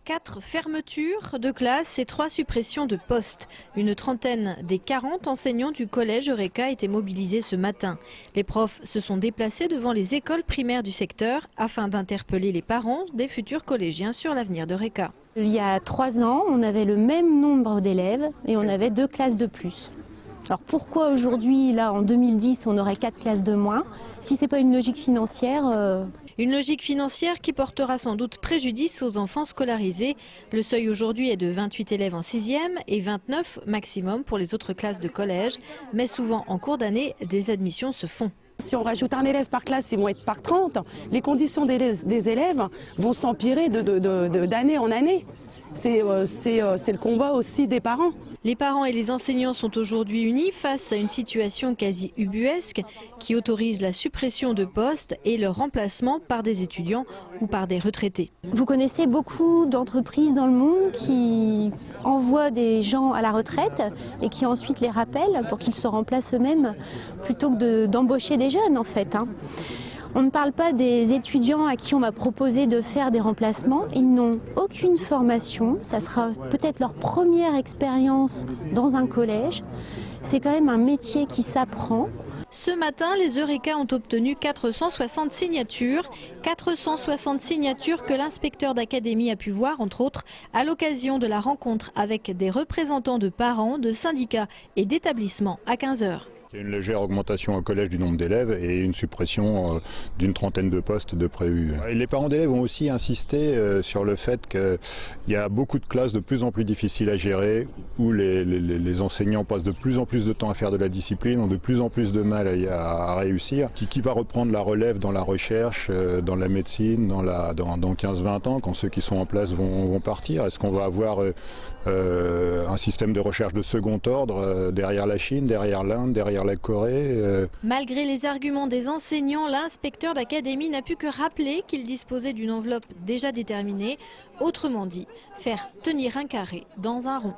4 fermetures de classes et 3 suppressions de postes. Une trentaine des 40 enseignants du collège Eureka étaient mobilisés ce matin. Les profs se sont déplacés devant les écoles primaires du secteur afin d'interpeller les parents des futurs collégiens sur l'avenir d'Eureka. Il y a 3 ans, on avait le même nombre d'élèves et on avait 2 classes de plus. Alors pourquoi aujourd'hui, là en 2010, on aurait 4 classes de moins? Si ce n'est pas une logique financière... Une logique financière qui portera sans doute préjudice aux enfants scolarisés. Le seuil aujourd'hui est de 28 élèves en 6e et 29 maximum pour les autres classes de collège. Mais souvent en cours d'année, des admissions se font. Si on rajoute un élève par classe, ils vont être par 30. Les conditions des élèves vont s'empirer d'année en année. C'est le combat aussi des parents. Les parents et les enseignants sont aujourd'hui unis face à une situation quasi ubuesque qui autorise la suppression de postes et leur remplacement par des étudiants ou par des retraités. Vous connaissez beaucoup d'entreprises dans le monde qui envoient des gens à la retraite et qui ensuite les rappellent pour qu'ils se remplacent eux-mêmes plutôt que d'embaucher des jeunes en fait. On ne parle pas des étudiants à qui on va proposer de faire des remplacements. Ils n'ont aucune formation. Ça sera peut-être leur première expérience dans un collège. C'est quand même un métier qui s'apprend. Ce matin, les Eureka ont obtenu 460 signatures. 460 signatures que l'inspecteur d'académie a pu voir, entre autres, à l'occasion de la rencontre avec des représentants de parents, de syndicats et d'établissements à 15 h. Il y a une légère augmentation au collège du nombre d'élèves et une suppression d'une trentaine de postes de prévus. Et les parents d'élèves ont aussi insisté sur le fait qu'il y a beaucoup de classes de plus en plus difficiles à gérer, où les enseignants passent de plus en plus de temps à faire de la discipline, ont de plus en plus de mal à réussir. Qui va reprendre la relève dans la recherche, dans la médecine, dans 15-20 ans, quand ceux qui sont en place vont partir? Est-ce qu'on va avoir un système de recherche de second ordre derrière la Chine, derrière l'Inde, derrière la Corée? Malgré les arguments des enseignants, l'inspecteur d'académie n'a pu que rappeler qu'il disposait d'une enveloppe déjà déterminée. Autrement dit, faire tenir un carré dans un rond.